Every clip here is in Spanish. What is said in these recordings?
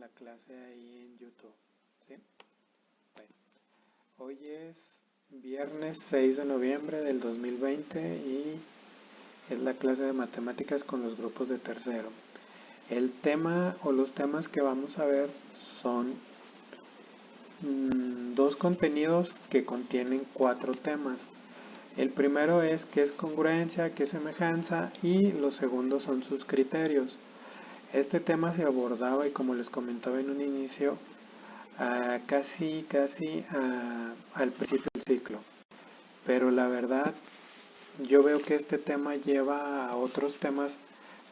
la clase ahí en YouTube, ¿sí? Bueno, hoy es viernes 6 de noviembre del 2020 y es la clase de matemáticas con los grupos de tercero. El tema o los temas que vamos a ver son dos contenidos que contienen 4 temas. El primero es qué es congruencia, qué es semejanza, y los segundos son sus criterios. Este tema se abordaba, y como les comentaba en un inicio, casi al principio del ciclo. Pero la verdad, yo veo que este tema lleva a otros temas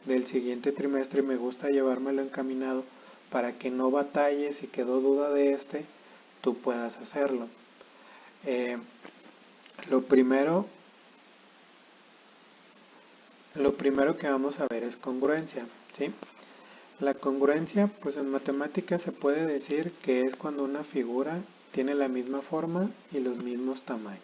del siguiente trimestre y me gusta llevármelo encaminado para que no batalles. Si quedó duda de este, tú puedas hacerlo. Lo primero que vamos a ver es congruencia, ¿sí? La congruencia, pues en matemáticas se puede decir que es cuando una figura tiene la misma forma y los mismos tamaños.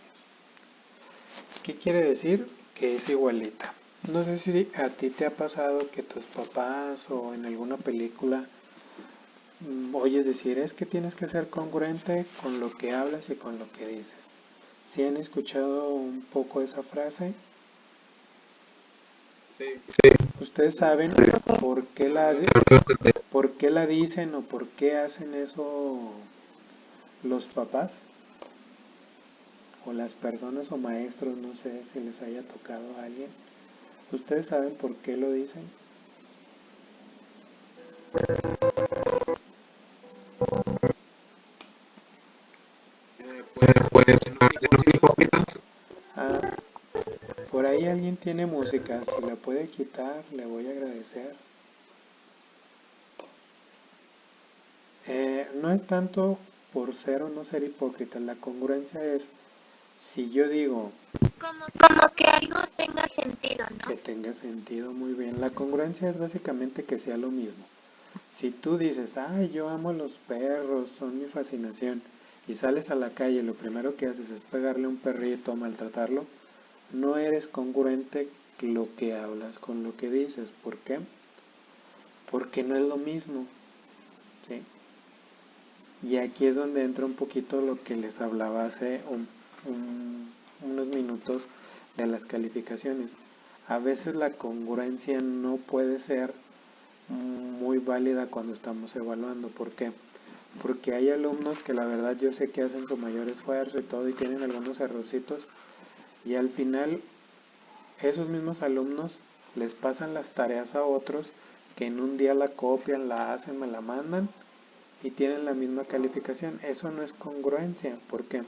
¿Qué quiere decir? Que es igualita. No sé si a ti te ha pasado que tus papás o en alguna película oyes decir, es que tienes que ser congruente con lo que hablas y con lo que dices. ¿Sí han escuchado un poco esa frase? Sí, ¿Ustedes saben por qué por qué la dicen o por qué hacen eso los papás? O las personas o maestros, no sé si les haya tocado a alguien. ¿Ustedes saben por qué lo dicen? pues de los hipócritas. Ah, por ahí alguien tiene música, si la puede quitar, le voy a agradecer. No es tanto por ser o no ser hipócrita, la congruencia es, si yo digo Como que algo tenga sentido, que ¿no? tenga sentido, muy bien. La congruencia es básicamente que sea lo mismo. Si tú dices, ay, yo amo a los perros, son mi fascinación, y sales a la calle y lo primero que haces es pegarle a un perrito o maltratarlo, no eres congruente lo que hablas con lo que dices. ¿Por qué? Porque no es lo mismo, ¿sí? Y aquí es donde entra un poquito lo que les hablaba hace unos minutos de las calificaciones. A veces la congruencia no puede ser muy válida cuando estamos evaluando. ¿Por qué? Porque hay alumnos que la verdad yo sé que hacen su mayor esfuerzo y todo y tienen algunos errorcitos, y al final esos mismos alumnos les pasan las tareas a otros que en un día la copian, la hacen, me la mandan y tienen la misma calificación. Eso no es congruencia. ¿Por qué?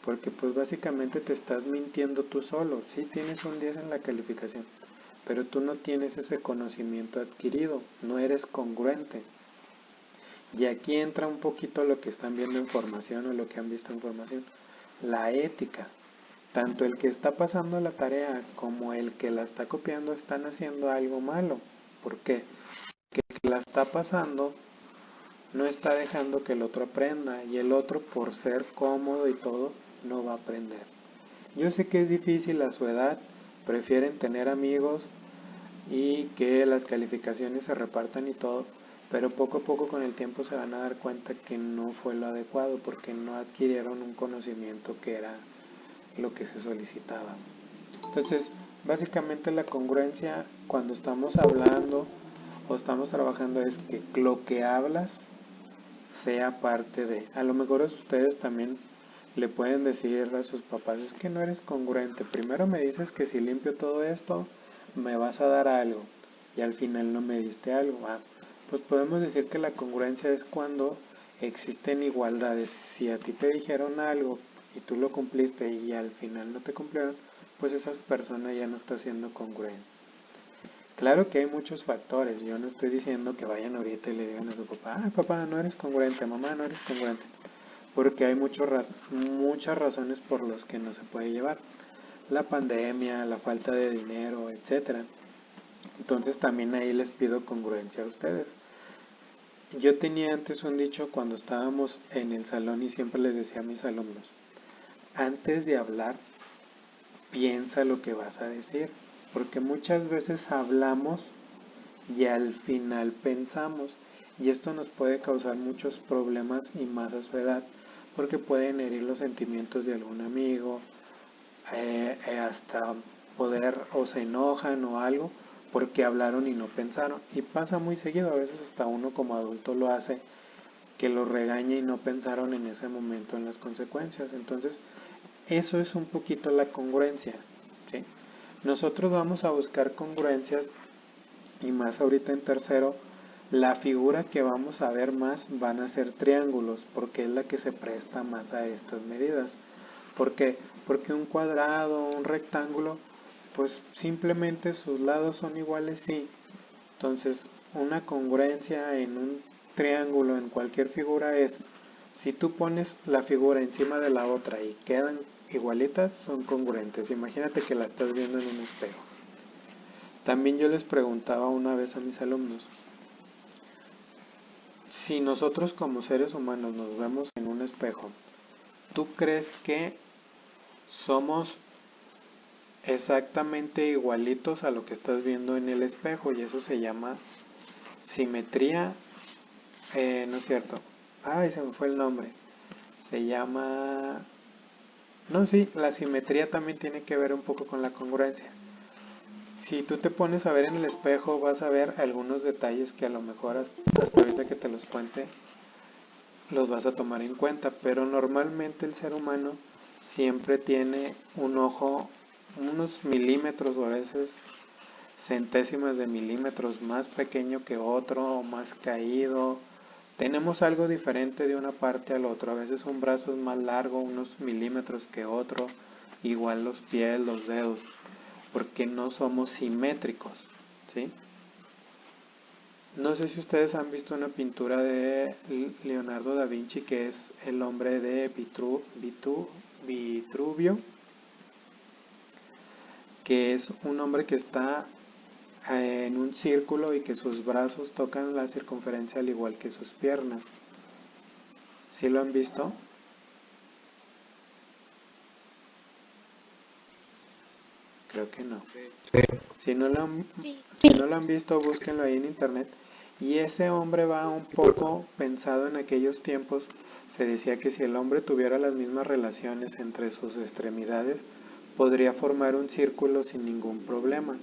Porque pues básicamente te estás mintiendo tú solo. Sí tienes un 10 en la calificación, pero tú no tienes ese conocimiento adquirido, no eres congruente. Y aquí entra un poquito lo que están viendo en formación o lo que han visto en formación, la ética. Tanto el que está pasando la tarea como el que la está copiando están haciendo algo malo. ¿Por qué? Porque el que la está pasando no está dejando que el otro aprenda, y el otro, por ser cómodo y todo, no va a aprender. Yo sé que es difícil a su edad, prefieren tener amigos y que las calificaciones se repartan y todo, pero poco a poco con el tiempo se van a dar cuenta que no fue lo adecuado porque no adquirieron un conocimiento que era lo que se solicitaba. Entonces, básicamente la congruencia cuando estamos hablando o estamos trabajando es que lo que hablas sea parte de. A lo mejor ustedes también le pueden decir a sus papás, es que no eres congruente. Primero me dices que si limpio todo esto, me vas a dar algo, y al final no me diste algo. Pues podemos decir que la congruencia es cuando existen igualdades. Si a ti te dijeron algo y tú lo cumpliste y al final no te cumplieron, pues esa persona ya no está siendo congruente. Claro que hay muchos factores. Yo no estoy diciendo que vayan ahorita y le digan a su papá, papá, no eres congruente, mamá, no eres congruente, porque hay muchas razones por las que no se puede llevar. La pandemia, la falta de dinero, etcétera. Entonces también ahí les pido congruencia a ustedes. Yo tenía antes un dicho cuando estábamos en el salón y siempre les decía a mis alumnos, antes de hablar, piensa lo que vas a decir, porque muchas veces hablamos y al final pensamos, y esto nos puede causar muchos problemas y más a su edad, porque pueden herir los sentimientos de algún amigo, hasta poder o se enojan o algo porque hablaron y no pensaron, y pasa muy seguido, a veces hasta uno como adulto lo hace, que lo regaña y no pensaron en ese momento en las consecuencias. Entonces eso es un poquito la congruencia, ¿sí? Nosotros vamos a buscar congruencias, y más ahorita en tercero, la figura que vamos a ver más van a ser triángulos, porque es la que se presta más a estas medidas. ¿Por qué? Porque un cuadrado, un rectángulo, pues simplemente sus lados son iguales, sí. Entonces, una congruencia en un triángulo, en cualquier figura, es, si tú pones la figura encima de la otra y quedan igualitas, son congruentes. Imagínate que la estás viendo en un espejo. También yo les preguntaba una vez a mis alumnos, si nosotros como seres humanos nos vemos en un espejo, ¿tú crees que somos exactamente igualitos a lo que estás viendo en el espejo? Y eso se llama simetría, no es cierto, ay, se me fue el nombre, se llama, no, sí, la simetría también tiene que ver un poco con la congruencia. Si tú te pones a ver en el espejo, vas a ver algunos detalles que a lo mejor hasta ahorita que te los cuente, los vas a tomar en cuenta, pero normalmente el ser humano siempre tiene un ojo unos milímetros o a veces centésimas de milímetros más pequeño que otro, o más caído. Tenemos algo diferente de una parte al otro. A veces un brazo es más largo, unos milímetros que otro, igual los pies, los dedos, porque no somos simétricos, ¿sí? No sé si ustedes han visto una pintura de Leonardo da Vinci, que es el hombre de Vitruvio, que es un hombre que está en un círculo y que sus brazos tocan la circunferencia al igual que sus piernas. ¿Sí lo han visto? Creo que no. Sí. Si no lo Sí. han visto, búsquenlo ahí en internet. Y ese hombre va un poco pensado en aquellos tiempos. Se decía que si el hombre tuviera las mismas relaciones entre sus extremidades, podría formar un círculo sin ningún problema.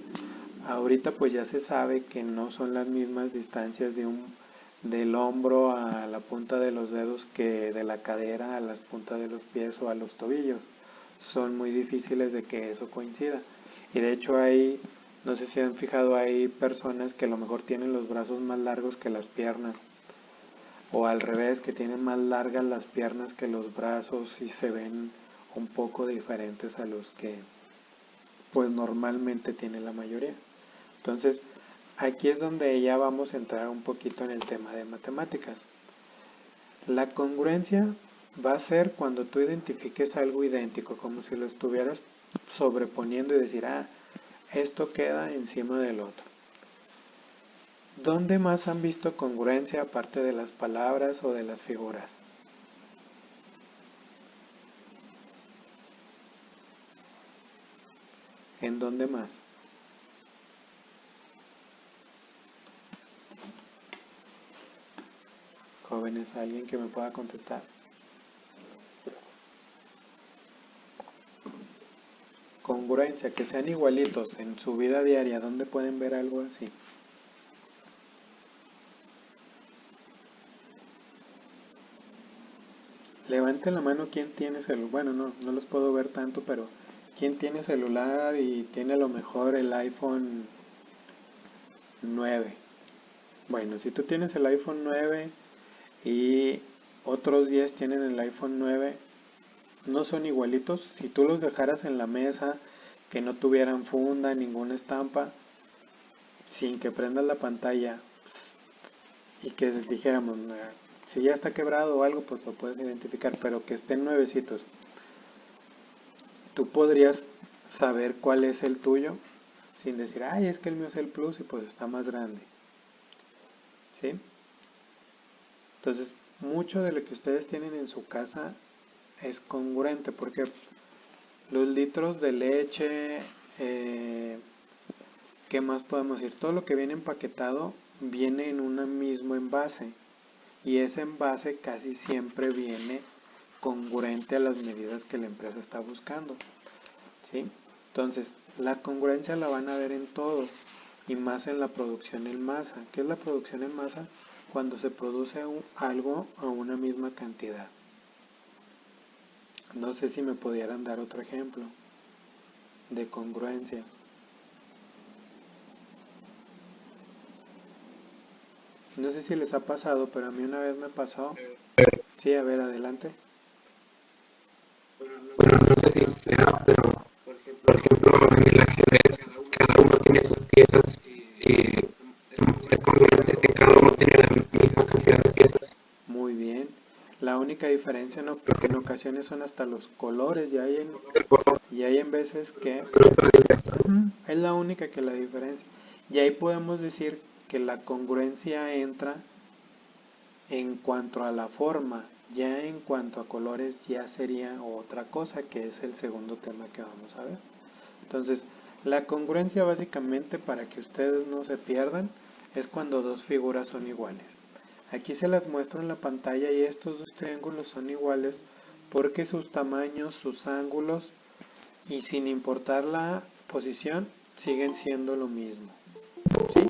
Ahorita pues ya se sabe que no son las mismas distancias del hombro a la punta de los dedos que de la cadera a las puntas de los pies o a los tobillos. Son muy difíciles de que eso coincida. Y de hecho hay, no sé si han fijado, hay personas que a lo mejor tienen los brazos más largos que las piernas. O al revés, que tienen más largas las piernas que los brazos y se ven un poco diferentes a los que pues normalmente tiene la mayoría. Entonces, aquí es donde ya vamos a entrar un poquito en el tema de matemáticas. La congruencia va a ser cuando tú identifiques algo idéntico, como si lo estuvieras sobreponiendo y decir, esto queda encima del otro. ¿Dónde más han visto congruencia aparte de las palabras o de las figuras? ¿En dónde más? Jóvenes, ¿alguien que me pueda contestar? Congruencia, que sean igualitos en su vida diaria. ¿Dónde pueden ver algo así? Levanten la mano quien tiene celular. Bueno, no los puedo ver tanto, pero ¿quién tiene celular y tiene a lo mejor el iPhone 9? Bueno, si tú tienes el iPhone 9 y otros 10 tienen el iPhone 9, no son igualitos. Si tú los dejaras en la mesa, que no tuvieran funda, ninguna estampa, sin que prendas la pantalla y que dijéramos, si ya está quebrado o algo, pues lo puedes identificar, pero que estén nuevecitos, tú podrías saber cuál es el tuyo sin decir, es que el mío es el Plus y pues está más grande, ¿sí? Entonces, mucho de lo que ustedes tienen en su casa es congruente, porque los litros de leche, ¿qué más podemos decir? Todo lo que viene empaquetado viene en un mismo envase y ese envase casi siempre viene congruente a las medidas que la empresa está buscando, ¿sí? Entonces, la congruencia la van a ver en todo y más en la producción en masa. ¿Qué es la producción en masa? Cuando se produce algo a una misma cantidad. No sé si me pudieran dar otro ejemplo de congruencia. No sé si les ha pasado, pero a mí una vez me pasó. Sí, a ver, adelante. Bueno, no sé si sea, pero por ejemplo, en el ajedrez, cada uno tiene sus piezas y es congruente que cada uno tiene la misma cantidad de piezas. Muy bien. La única diferencia en ocasiones son hasta los colores y hay en veces que es la única que la diferencia. Y ahí podemos decir que la congruencia entra en cuanto a la forma, ya en cuanto a colores ya sería otra cosa, que es el segundo tema que vamos a ver. Entonces, la congruencia básicamente, para que ustedes no se pierdan, es cuando dos figuras son iguales. Aquí se las muestro en la pantalla y estos dos triángulos son iguales porque sus tamaños, sus ángulos y sin importar la posición siguen siendo lo mismo, ¿sí?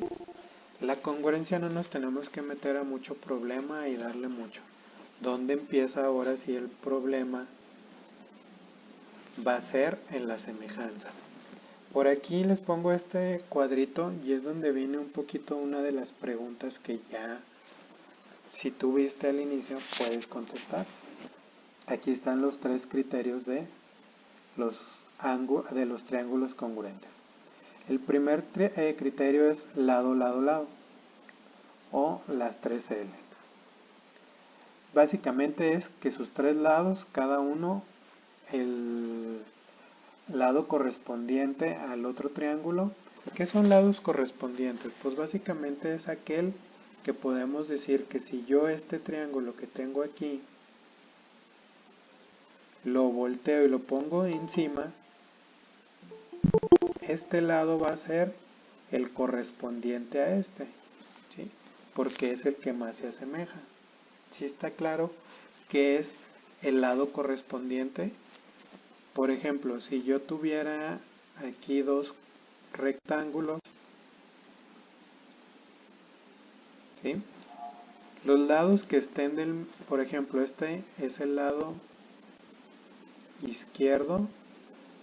La congruencia no nos tenemos que meter a mucho problema y darle mucho. ¿Dónde empieza ahora sí el problema? Va a ser en la semejanza. Por aquí les pongo este cuadrito y es donde viene un poquito una de las preguntas que ya, si tú viste al inicio, puedes contestar. Aquí están los tres criterios de los triángulos congruentes. El primer criterio es lado, lado, lado, o las 3L. Básicamente es que sus tres lados, cada uno, el lado correspondiente al otro triángulo. ¿Qué son lados correspondientes? Pues básicamente es aquel que podemos decir que si yo este triángulo que tengo aquí lo volteo y lo pongo encima, este lado va a ser el correspondiente a este, ¿sí? Porque es el que más se asemeja. ¿Sí está claro qué es el lado correspondiente? Por ejemplo, si yo tuviera aquí dos rectángulos, ¿sí? Los lados que estén por ejemplo, este es el lado izquierdo,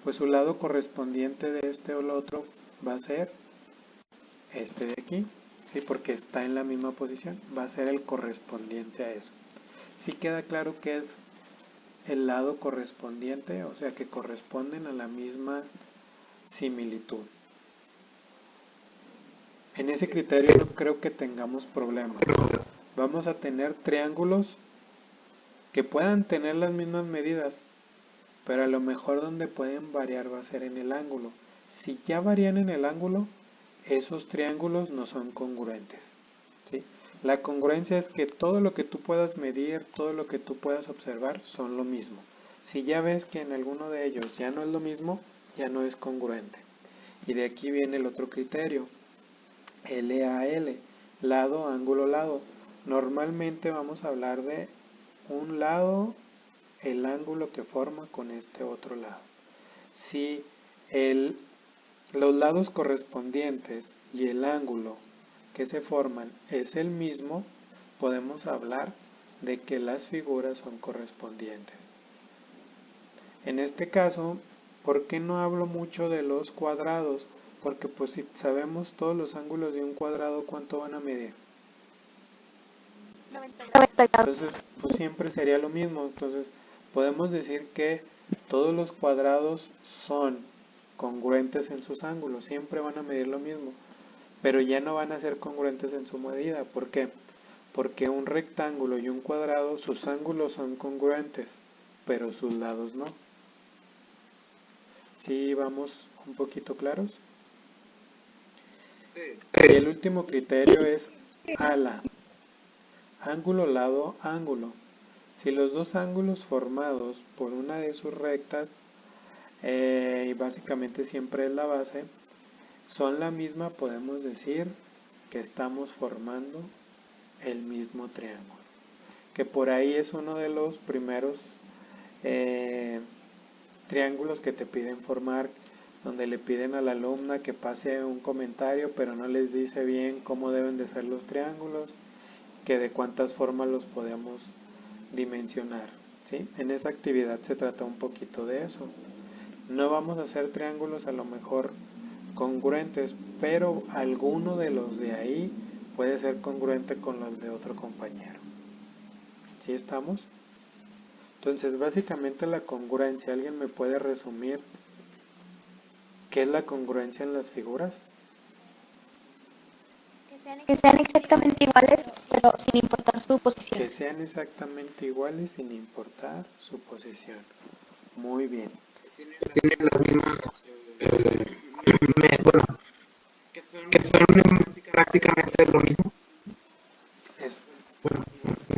pues su lado correspondiente de este o el otro va a ser este de aquí, ¿sí? Porque está en la misma posición, va a ser el correspondiente a eso. ¿Sí queda claro que es el lado correspondiente? O sea, que corresponden a la misma similitud. En ese criterio no creo que tengamos problemas. Vamos a tener triángulos que puedan tener las mismas medidas, pero a lo mejor donde pueden variar va a ser en el ángulo. Si ya varían en el ángulo, esos triángulos no son congruentes, ¿sí? La congruencia es que todo lo que tú puedas medir, todo lo que tú puedas observar son lo mismo. Si ya ves que en alguno de ellos ya no es lo mismo, ya no es congruente. Y de aquí viene el otro criterio, LAL, lado, ángulo, lado. Normalmente vamos a hablar de un lado, el ángulo que forma con este otro lado. Si los lados correspondientes y el ángulo que se forman es el mismo, podemos hablar de que las figuras son correspondientes. En este caso, ¿por qué no hablo mucho de los cuadrados? Porque pues si sabemos todos los ángulos de un cuadrado, ¿cuánto van a medir? 92. Entonces, pues siempre sería lo mismo. Entonces, podemos decir que todos los cuadrados son congruentes en sus ángulos, siempre van a medir lo mismo, pero ya no van a ser congruentes en su medida. ¿Por qué? Porque un rectángulo y un cuadrado, sus ángulos son congruentes, pero sus lados no. ¿Sí vamos un poquito claros? Y el último criterio es ala, ángulo, lado, ángulo. Si los dos ángulos formados por una de sus rectas, y básicamente siempre es la base, son la misma, podemos decir que estamos formando el mismo triángulo. Que por ahí es uno de los primeros triángulos que te piden formar, donde le piden a la alumna que pase un comentario, pero no les dice bien cómo deben de ser los triángulos, que de cuántas formas los podemos dimensionar, ¿sí? En esa actividad se trata un poquito de eso. No vamos a hacer triángulos a lo mejor congruentes, pero alguno de los de ahí puede ser congruente con los de otro compañero. ¿Sí estamos? Entonces, básicamente la congruencia, ¿alguien me puede resumir qué es la congruencia en las figuras? Que sean exactamente iguales, pero sin importar su posición. Que sean exactamente iguales sin importar su posición. Muy bien. Tienen las mismas, bueno, que son prácticamente lo mismo.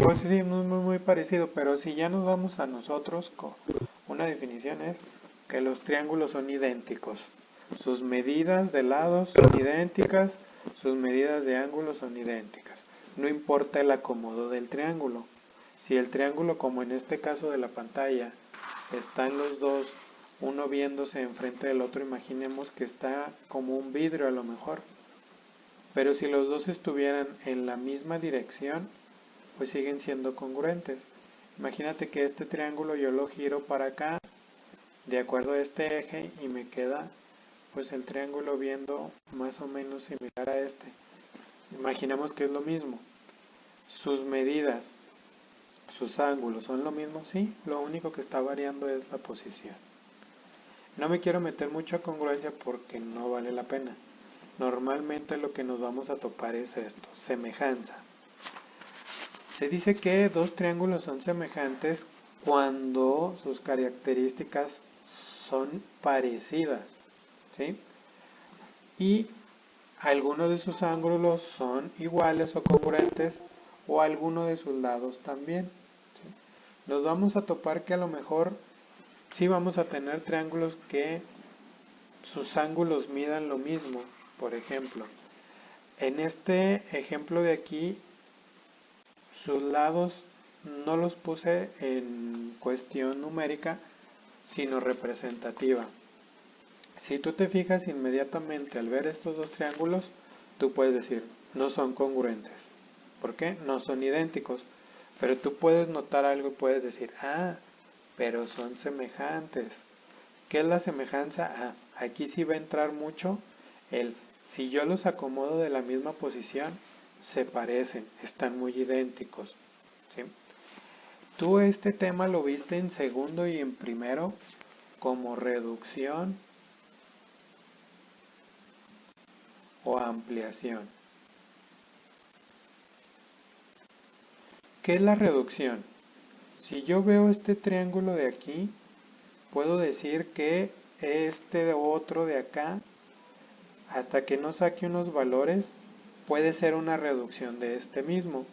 Pues sí, muy parecido, pero si ya nos vamos a nosotros, una definición es que los triángulos son idénticos. Sus medidas de lados son idénticas, sus medidas de ángulo son idénticas. No importa el acomodo del triángulo. Si el triángulo, como en este caso de la pantalla, están los dos, uno viéndose enfrente del otro, imaginemos que está como un vidrio a lo mejor. Pero si los dos estuvieran en la misma dirección, pues siguen siendo congruentes. Imagínate que este triángulo yo lo giro para acá, de acuerdo a este eje, y me queda pues el triángulo viendo más o menos similar a este. Imaginemos que es lo mismo. Sus medidas, sus ángulos son lo mismo, sí, lo único que está variando es la posición. No me quiero meter mucho a congruencia porque no vale la pena. Normalmente lo que nos vamos a topar es esto, semejanza. Se dice que dos triángulos son semejantes cuando sus características son parecidas, ¿sí? Y algunos de sus ángulos son iguales o congruentes, o alguno de sus lados también, ¿sí? Nos vamos a topar que a lo mejor sí vamos a tener triángulos que sus ángulos midan lo mismo. Por ejemplo, en este ejemplo de aquí, sus lados no los puse en cuestión numérica, sino representativa. Si tú te fijas inmediatamente al ver estos dos triángulos, tú puedes decir, no son congruentes. ¿Por qué? No son idénticos. Pero tú puedes notar algo y puedes decir, pero son semejantes. ¿Qué es la semejanza? Aquí sí va a entrar mucho si yo los acomodo de la misma posición, se parecen, están muy idénticos, ¿sí? Tú este tema lo viste en segundo y en primero como reducción o ampliación. ¿Qué es la reducción? Si yo veo este triángulo de aquí, puedo decir que este otro de acá, hasta que no saque unos valores, puede ser una reducción de este mismo.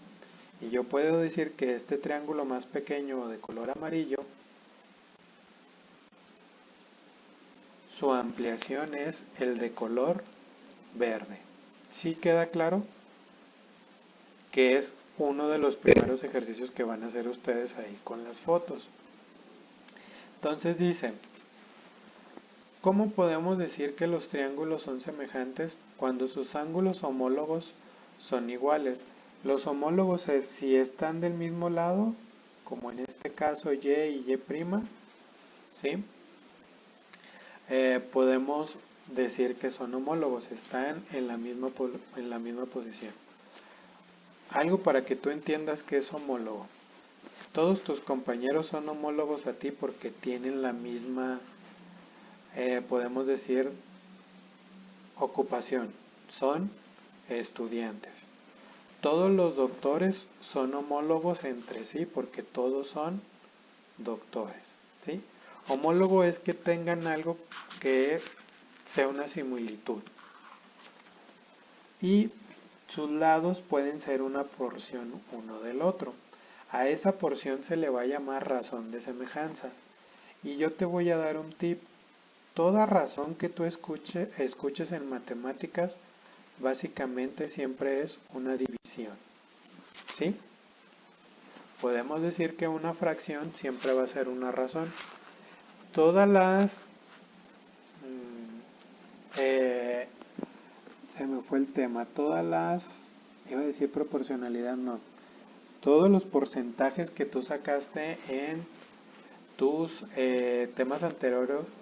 Y yo puedo decir que este triángulo más pequeño de color amarillo, su ampliación es el de color verde. ¿Sí queda claro? Que es uno de los primeros ejercicios que van a hacer ustedes ahí con las fotos. Entonces dice, ¿cómo podemos decir que los triángulos son semejantes cuando sus ángulos homólogos son iguales? Los homólogos es si están del mismo lado, como en este caso y y', ¿sí? Podemos decir que son homólogos, están en la misma posición. Algo para que tú entiendas que es homólogo. Todos tus compañeros son homólogos a ti porque tienen la misma, podemos decir, ocupación. Son estudiantes. Todos los doctores son homólogos entre sí porque todos son doctores, ¿sí? Homólogo es que tengan algo que sea una similitud. Y sus lados pueden ser una porción uno del otro. A esa porción se le va a llamar razón de semejanza. Y yo te voy a dar un tip. Toda razón que tú escuches en matemáticas básicamente siempre es una división, ¿sí? Podemos decir que una fracción siempre va a ser una razón. Todas las... se me fue el tema. Todas las... iba a decir proporcionalidad, no. Todos los porcentajes que tú sacaste en tus temas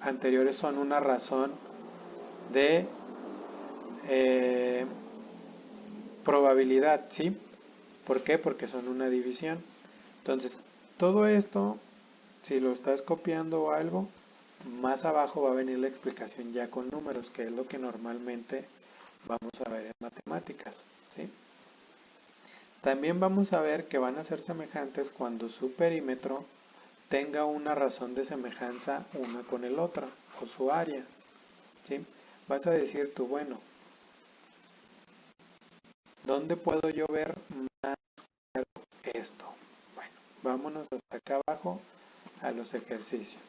anteriores son una razón de probabilidad, ¿sí? ¿Por qué? Porque son una división. Entonces, todo esto, si lo estás copiando o algo, más abajo va a venir la explicación ya con números, que es lo que normalmente vamos a ver en matemáticas, ¿sí? También vamos a ver que van a ser semejantes cuando su perímetro tenga una razón de semejanza una con el otro, o su área, ¿sí? Vas a decir tú, bueno, ¿dónde puedo yo ver más claro esto? Bueno, vámonos hasta acá abajo a los ejercicios.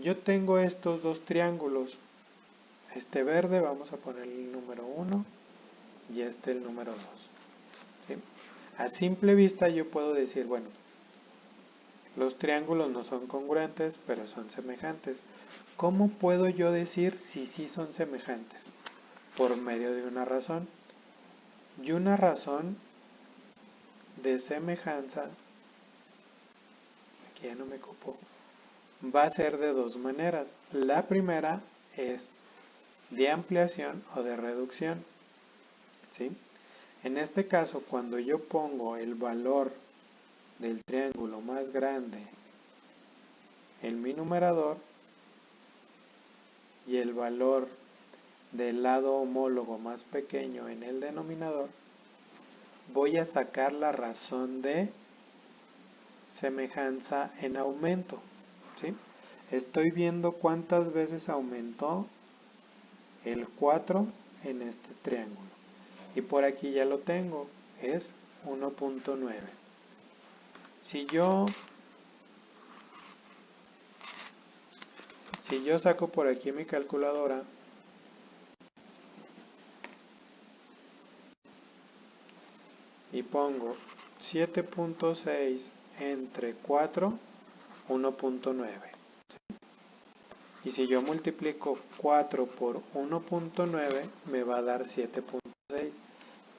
Yo tengo estos dos triángulos. Este verde vamos a poner el número 1 y este el número 2. ¿Sí? A simple vista yo puedo decir, bueno, los triángulos no son congruentes, pero son semejantes. ¿Cómo puedo yo decir si sí son semejantes? Por medio de una razón. Y una razón de semejanza, aquí ya no me copó, va a ser de dos maneras. La primera es de ampliación o de reducción, ¿sí? En este caso, cuando yo pongo el valor del triángulo más grande en mi numerador y el valor del lado homólogo más pequeño en el denominador, voy a sacar la razón de semejanza en aumento, ¿sí? Estoy viendo cuántas veces aumentó el 4 en este triángulo. Y por aquí ya lo tengo, es 1.9. Si yo saco por aquí mi calculadora, y pongo 7.6 entre 4, 1.9. Y si yo multiplico 4 por 1.9, me va a dar 7.6.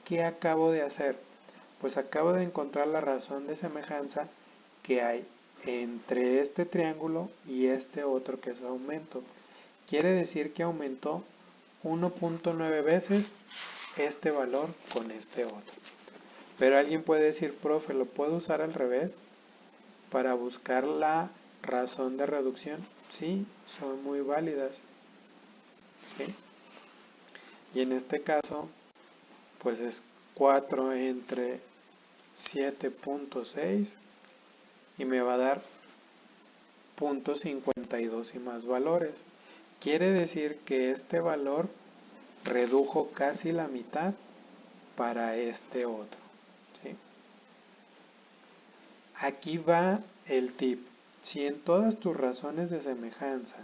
¿Qué acabo de hacer? Pues acabo de encontrar la razón de semejanza que hay entre este triángulo y este otro, que es aumento. Quiere decir que aumentó 1.9 veces este valor con este otro. Pero alguien puede decir, profe, ¿lo puedo usar al revés para buscar la razón de reducción? Sí, son muy válidas. ¿Sí? Y en este caso, pues es 4 entre 7.6 y me va a dar 0.52 y más valores. Quiere decir que este valor redujo casi la mitad para este otro, ¿sí? Aquí va el tip. Si en todas tus razones de semejanza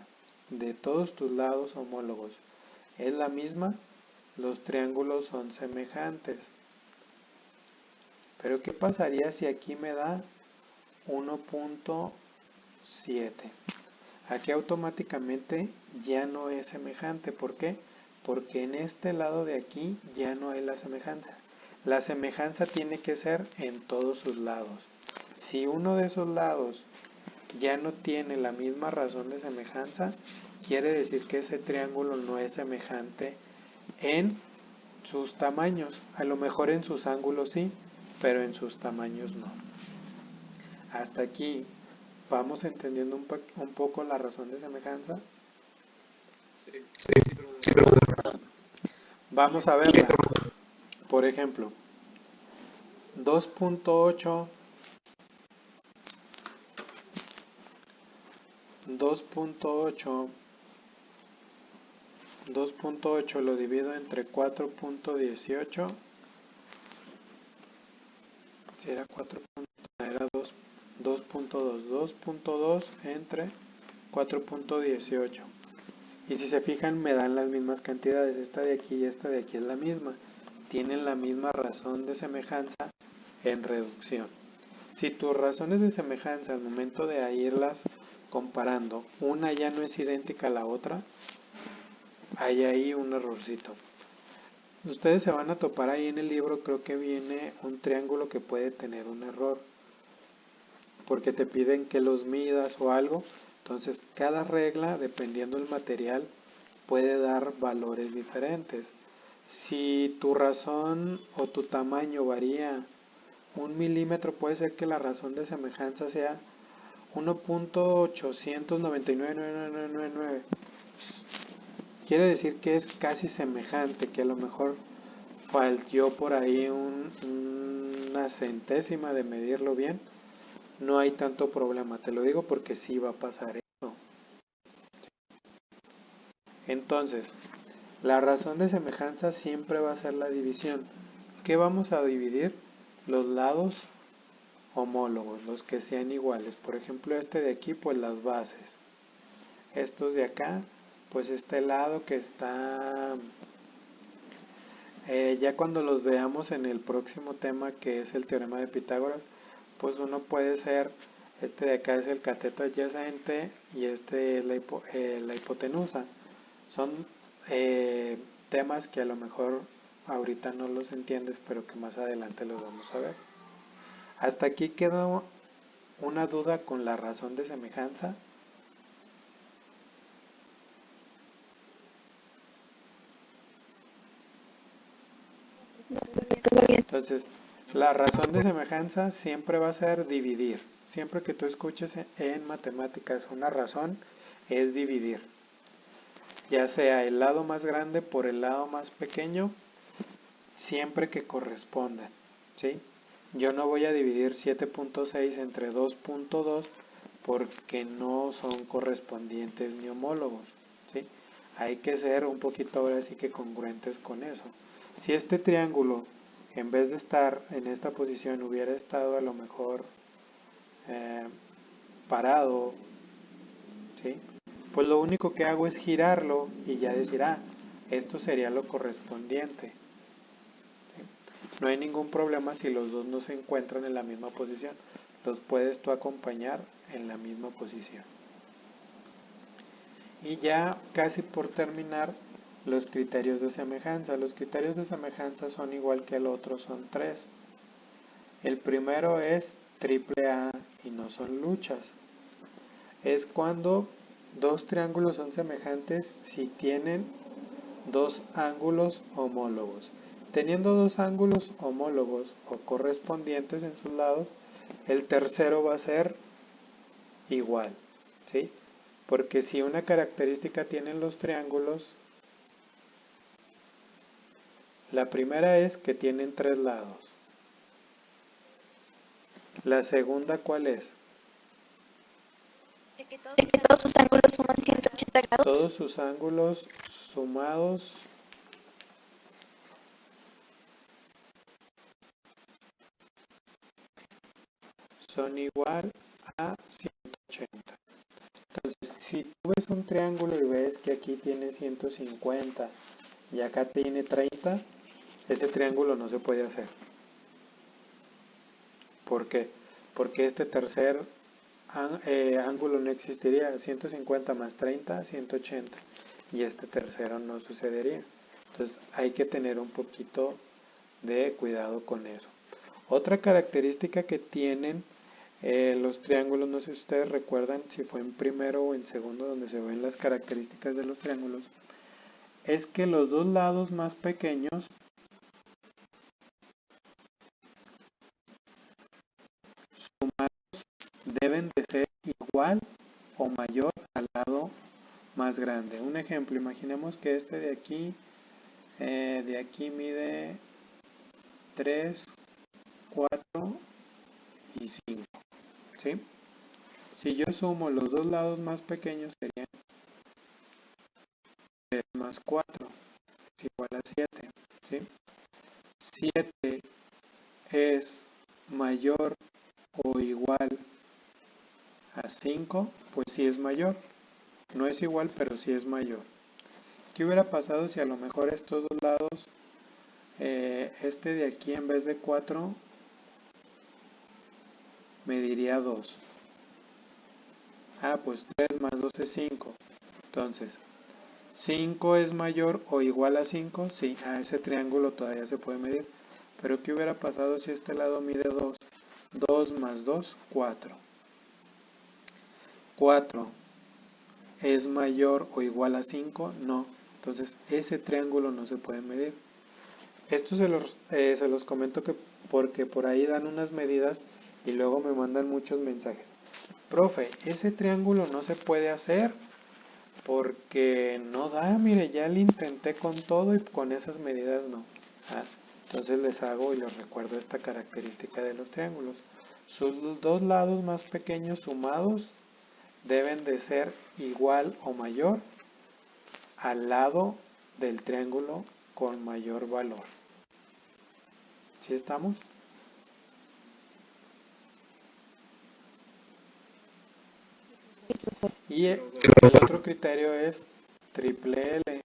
de todos tus lados homólogos es la misma, los triángulos son semejantes. Pero ¿qué pasaría si aquí me da 1.7? Aquí automáticamente ya no es semejante. ¿Por qué? Porque en este lado de aquí ya no hay la semejanza. La semejanza tiene que ser en todos sus lados. Si uno de esos lados ya no tiene la misma razón de semejanza, quiere decir que ese triángulo no es semejante en sus tamaños. A lo mejor en sus ángulos sí, pero en sus tamaños no. Hasta aquí vamos entendiendo un poco la razón de semejanza. Sí, pero Vamos a verla. Por ejemplo, 2.8 lo divido entre 4.18. Si era 4. Era 2.2 entre 4.18. Y si se fijan, me dan las mismas cantidades. Esta de aquí y esta de aquí es la misma. Tienen la misma razón de semejanza en reducción. Si tus razones de semejanza al momento de irlas comparando, una ya no es idéntica a la otra, hay ahí un errorcito. Ustedes se van a topar ahí en el libro, creo que viene un triángulo que puede tener un error, porque te piden que los midas o algo. Entonces, cada regla, dependiendo del material, puede dar valores diferentes. Si tu razón o tu tamaño varía 1 milímetro, puede ser que la razón de semejanza sea 1.899.9999. Quiere decir que es casi semejante, que a lo mejor faltó por ahí una centésima de medirlo bien. No hay tanto problema, te lo digo porque sí va a pasar eso. Entonces, la razón de semejanza siempre va a ser la división. ¿Qué vamos a dividir? Los lados homólogos, los que sean iguales. Por ejemplo, este de aquí, pues las bases. Estos de acá, pues este lado que está... ya cuando los veamos en el próximo tema, que es el teorema de Pitágoras, pues uno puede ser, este de acá es el cateto adyacente y este es la hipotenusa. Son temas que a lo mejor ahorita no los entiendes, pero que más adelante los vamos a ver. Hasta aquí quedó una duda con la razón de semejanza. Entonces, la razón de semejanza siempre va a ser dividir. Siempre que tú escuches en matemáticas una razón, es dividir. Ya sea el lado más grande por el lado más pequeño, siempre que correspondan, ¿sí? Yo no voy a dividir 7.6 entre 2.2 porque no son correspondientes ni homólogos, ¿sí? Hay que ser un poquito ahora sí que congruentes con eso. Si este triángulo, en vez de estar en esta posición, hubiera estado a lo mejor parado, ¿sí? Pues lo único que hago es girarlo y ya decir, esto sería lo correspondiente. ¿Sí? No hay ningún problema si los dos no se encuentran en la misma posición. Los puedes tú acompañar en la misma posición. Y ya casi por terminar, los criterios de semejanza. Los criterios de semejanza son igual que el otro, son 3. El primero es triple A y no son luchas. Es cuando dos triángulos son semejantes si tienen dos ángulos homólogos. Teniendo dos ángulos homólogos o correspondientes en sus lados, el tercero va a ser igual, ¿sí? Porque si una característica tienen los triángulos, la primera es que tienen 3 lados. La segunda, ¿cuál es? De que todos sus ángulos suman 180 grados. Todos sus ángulos sumados son igual a 180. Entonces, si tú ves un triángulo y ves que aquí tiene 150 y acá tiene 30, ese triángulo no se puede hacer. ¿Por qué? Porque este tercer ángulo no existiría. 150 más 30, 180. Y este tercero no sucedería. Entonces hay que tener un poquito de cuidado con eso. Otra característica que tienen los triángulos, no sé si ustedes recuerdan si fue en primero o en segundo donde se ven las características de los triángulos, es que los dos lados más pequeños sumados deben de ser igual o mayor al lado más grande. Un ejemplo, imaginemos que este de aquí mide 3, 4 y 5, ¿sí? Si yo sumo los dos lados más pequeños serían 3 más 4 es igual a 7, ¿sí? 7 es mayor o igual a 5, pues sí es mayor. No es igual, pero sí es mayor. ¿Qué hubiera pasado si a lo mejor estos dos lados, este de aquí en vez de 4, me diría 2? Ah, pues 3 más 2 es 5. Entonces, ¿5 es mayor o igual a 5? Sí, a ese triángulo todavía se puede medir. Pero ¿qué hubiera pasado si este lado mide 2? 2 más 2, 4. 4 es mayor o igual a 5? No. Entonces, ese triángulo no se puede medir. Esto se los comento porque por ahí dan unas medidas y luego me mandan muchos mensajes. Profe, ese triángulo no se puede hacer porque no da, mire, ya lo intenté con todo y con esas medidas no. Entonces les hago y les recuerdo esta característica de los triángulos. Sus dos lados más pequeños sumados deben de ser igual o mayor al lado del triángulo con mayor valor. ¿Sí estamos? Y el otro criterio es triple L.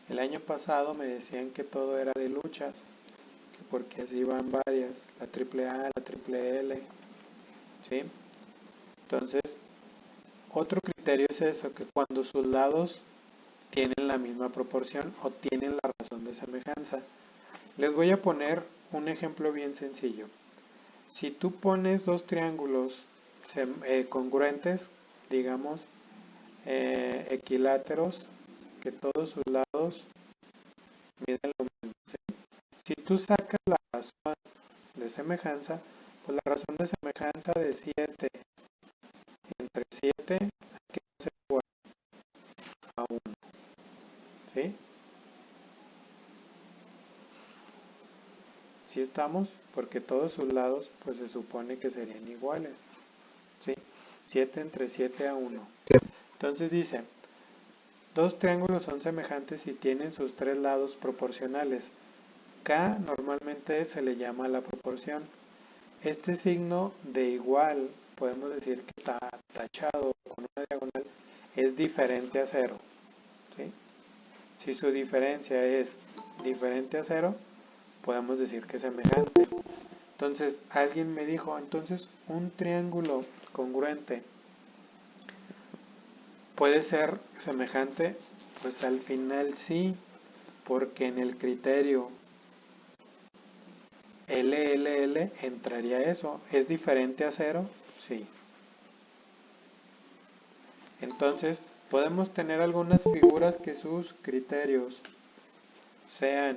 El año pasado me decían que todo era de luchas, porque así van varias, la triple A, la triple L, ¿sí? Entonces, otro criterio es eso, que cuando sus lados tienen la misma proporción o tienen la razón de semejanza. Les voy a poner un ejemplo bien sencillo. Si tú pones dos triángulos congruentes, digamos, equiláteros, que todos sus lados miden lo mismo, ¿sí? Si tú sacas la razón de semejanza, pues la razón de semejanza de 7 entre 7 hay que hacer igual a 1, ¿sí? ¿Sí estamos? Porque todos sus lados pues se supone que serían iguales, ¿sí? 7 entre 7 a 1. Entonces dice, dos triángulos son semejantes y tienen sus tres lados proporcionales. K normalmente se le llama la proporción. Este signo de igual, podemos decir que está tachado con una diagonal, es diferente a 0, ¿sí? Si su diferencia es diferente a 0, podemos decir que es semejante. Entonces, alguien me dijo, entonces un triángulo congruente puede ser semejante. Pues al final sí, porque en el criterio LLL entraría eso. ¿Es diferente a 0? Sí. Entonces, podemos tener algunas figuras que sus criterios sean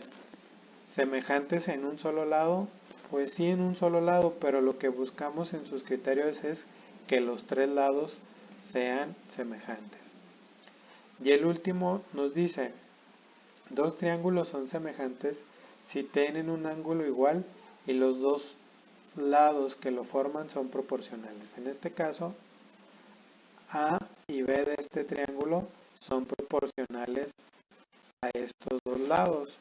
semejantes en un solo lado. Pues sí, en un solo lado, pero lo que buscamos en sus criterios es que los tres lados sean semejantes. Y el último nos dice, dos triángulos son semejantes si tienen un ángulo igual y los dos lados que lo forman son proporcionales. En este caso, A y B de este triángulo son proporcionales a estos dos lados.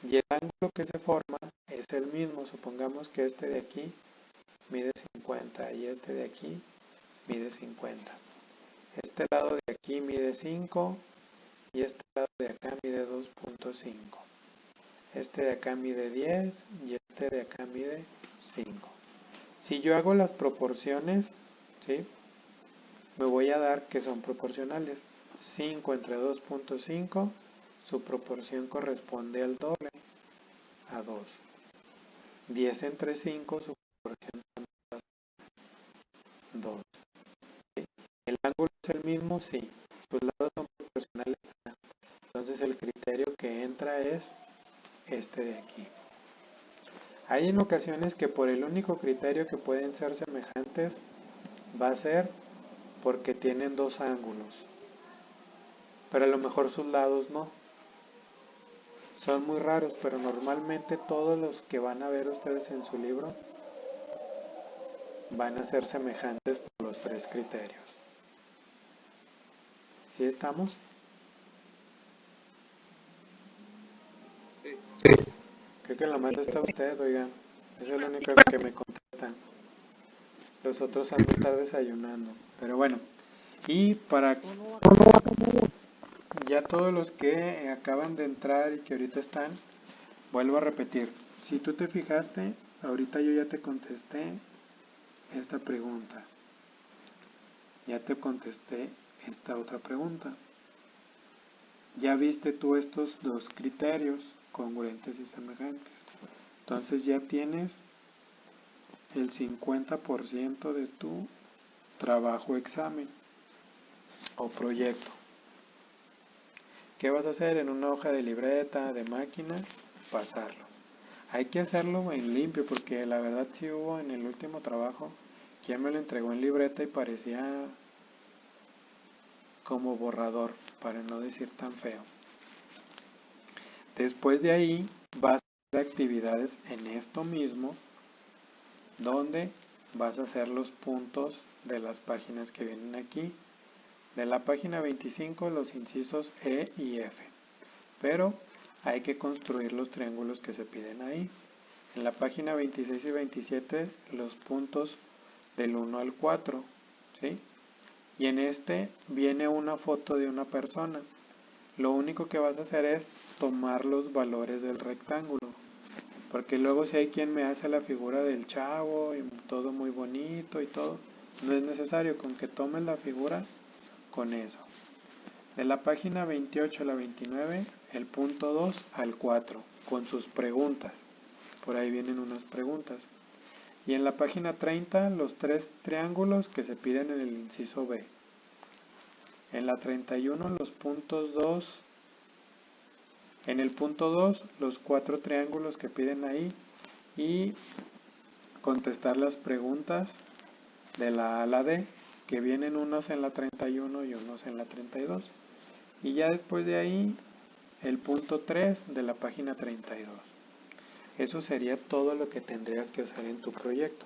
Y el ángulo que se forma es el mismo. Supongamos que este de aquí mide 50 y este de aquí mide 50. Este lado de aquí mide 5 y este lado de acá mide 2.5. Este de acá mide 10 y este de acá mide 5. Si yo hago las proporciones, ¿sí?, me voy a dar que son proporcionales. 5 entre 2.5, su proporción corresponde al doble, a 2. 10 entre 5, su proporción es 2. ¿Sí? ¿El ángulo es el mismo? Sí. Sus lados son proporcionales. Entonces el criterio que entra es este de aquí. Hay en ocasiones que por el único criterio que pueden ser semejantes va a ser porque tienen dos ángulos, pero a lo mejor sus lados no. Son muy raros, pero normalmente todos los que van a ver ustedes en su libro van a ser semejantes por los tres criterios. ¿Sí estamos? Sí. Creo que la más está usted, oigan. Es el único que me contesta. Los otros han de estar desayunando. Pero bueno. Y para ya todos los que acaban de entrar y que ahorita están, vuelvo a repetir. Si tú te fijaste, ahorita yo ya te contesté esta pregunta. Ya te contesté esta otra pregunta. Ya viste tú estos dos criterios, congruentes y semejantes. Entonces ya tienes el 50% de tu trabajo examen o proyecto. ¿Qué vas a hacer en una hoja de libreta, de máquina? Pasarlo. Hay que hacerlo en limpio porque la verdad sí hubo en el último trabajo quien me lo entregó en libreta y parecía como borrador, para no decir tan feo. Después de ahí vas a hacer actividades en esto mismo donde vas a hacer los puntos de las páginas que vienen aquí. De la página 25 los incisos E y F, pero hay que construir los triángulos que se piden ahí. En la página 26 y 27 los puntos del 1 al 4, ¿sí? Y en este viene una foto de una persona. Lo único que vas a hacer es tomar los valores del rectángulo, porque luego si hay quien me hace la figura del chavo y todo muy bonito y todo, no es necesario, con que tomes la figura con eso. De la página 28 a la 29, el punto 2 al 4, con sus preguntas. Por ahí vienen unas preguntas. Y en la página 30, los 3 triángulos que se piden en el inciso B. En la 31, los puntos 2. En el punto 2, los 4 triángulos que piden ahí. Y contestar las preguntas de la A a la D, que vienen unos en la 31 y unos en la 32. Y ya después de ahí, el punto 3 de la página 32. Eso sería todo lo que tendrías que hacer en tu proyecto.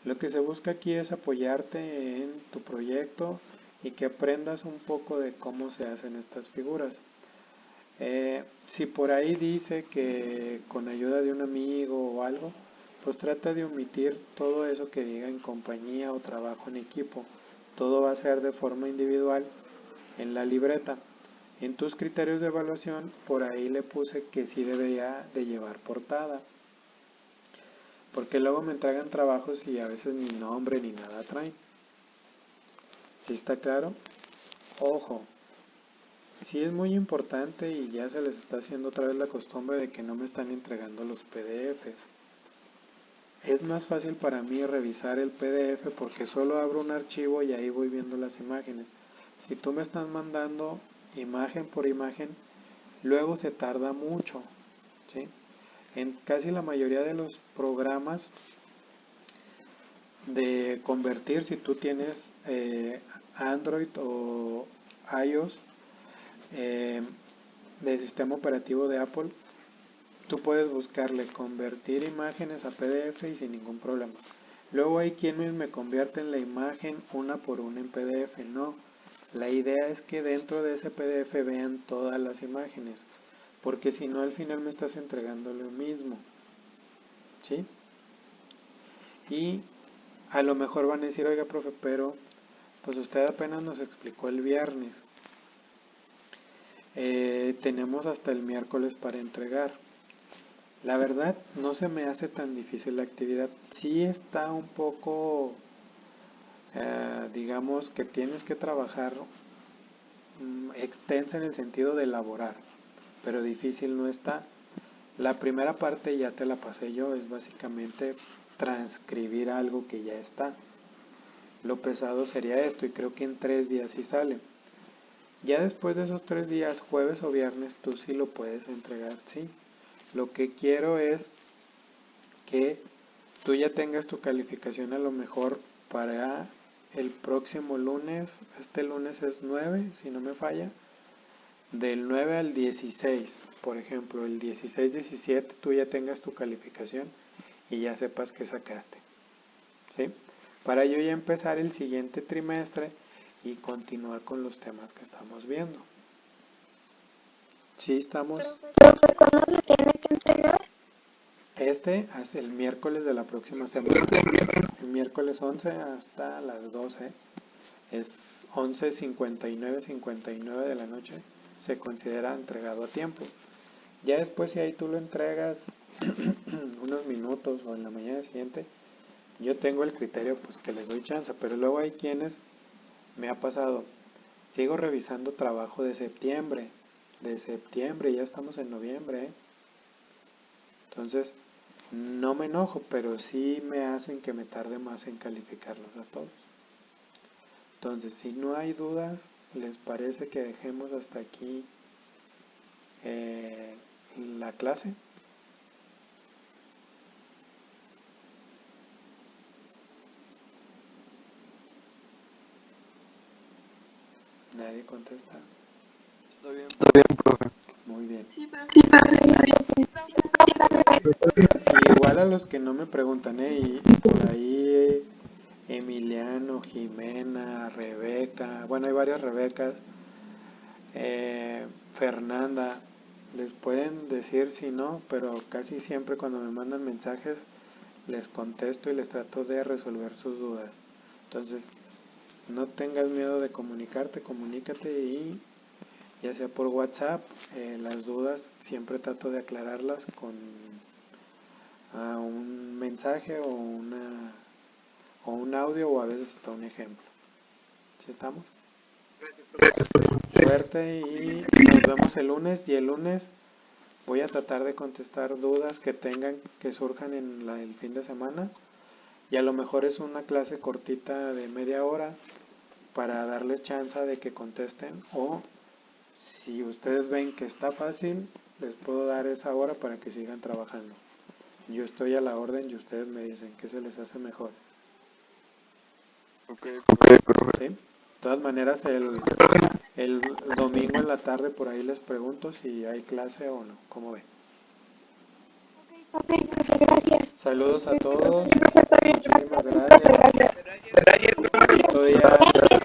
Lo que se busca aquí es apoyarte en tu proyecto y que aprendas un poco de cómo se hacen estas figuras. Si por ahí dice que con ayuda de un amigo o algo, pues trata de omitir todo eso que diga en compañía o trabajo en equipo. Todo va a ser de forma individual en la libreta. En tus criterios de evaluación, por ahí le puse que sí debería de llevar portada. Porque luego me entregan trabajos y a veces ni nombre ni nada traen. ¿Sí está claro? Ojo, sí es muy importante y ya se les está haciendo otra vez la costumbre de que no me están entregando los PDFs. Es más fácil para mí revisar el PDF porque solo abro un archivo y ahí voy viendo las imágenes. Si tú me estás mandando imagen por imagen, luego se tarda mucho, ¿sí? En casi la mayoría de los programas de convertir, si tú tienes Android o iOS del sistema operativo de Apple, tú puedes buscarle convertir imágenes a PDF y sin ningún problema. Luego hay quienes me convierten la imagen una por una en PDF. No, la idea es que dentro de ese PDF vean todas las imágenes, porque si no al final me estás entregando lo mismo, ¿sí? Y a lo mejor van a decir, oiga profe, pero pues usted apenas nos explicó el viernes, tenemos hasta el miércoles para entregar. La verdad no se me hace tan difícil la actividad. Sí está un poco, digamos que tienes que trabajar extensa en el sentido de elaborar, pero difícil no está. La primera parte ya te la pasé yo, es básicamente transcribir algo que ya está. Lo pesado sería esto y creo que en 3 días sí sale. Ya después de esos 3 días, jueves o viernes, tú sí lo puedes entregar, sí. Lo que quiero es que tú ya tengas tu calificación a lo mejor para el próximo lunes. Este lunes es 9, si no me falla. Del 9 al 16, por ejemplo, el 16-17 tú ya tengas tu calificación y ya sepas que sacaste, ¿sí? Para yo ya empezar el siguiente trimestre y continuar con los temas que estamos viendo. ¿Sí estamos? Profe, ¿cuándo lo tiene que entregar? Hasta el miércoles de la próxima semana. El miércoles 11 hasta las 12. Es 11:59 de la noche. se considera entregado a tiempo. Ya después si ahí tú lo entregas unos minutos o en la mañana siguiente, yo tengo el criterio pues que les doy chance, pero luego hay quienes me ha pasado, sigo revisando trabajo de septiembre, ya estamos en noviembre, ¿eh? Entonces, no me enojo, pero sí me hacen que me tarde más en calificarlos a todos. Entonces, si no hay dudas, ¿les parece que dejemos hasta aquí la clase? Nadie contesta. Está bien, profe. Muy bien. Sí, pero Y igual a los que no me preguntan, y por ahí Emiliano, Jimena, Rebeca, bueno, hay varias Rebecas, Fernanda, les pueden decir si no, pero casi siempre cuando me mandan mensajes les contesto y les trato de resolver sus dudas. Entonces, no tengas miedo de comunicarte, comunícate y ya sea por WhatsApp, las dudas siempre trato de aclararlas con un mensaje o un audio o a veces hasta un ejemplo. ¿Sí estamos? Suerte y nos vemos el lunes, y el lunes voy a tratar de contestar dudas que tengan, que surjan en el fin de semana, y a lo mejor es una clase cortita de media hora para darles chance de que contesten, o si ustedes ven que está fácil, les puedo dar esa hora para que sigan trabajando. Yo estoy a la orden y ustedes me dicen qué se les hace mejor. Ok, profe. ¿Sí? De todas maneras, el domingo en la tarde por ahí les pregunto si hay clase o no. ¿Cómo ven? ok, profe, gracias. Saludos a todos. Sí, profe, está bien. Muchísimas gracias. Gracias, profe. Bonito día. Gracias.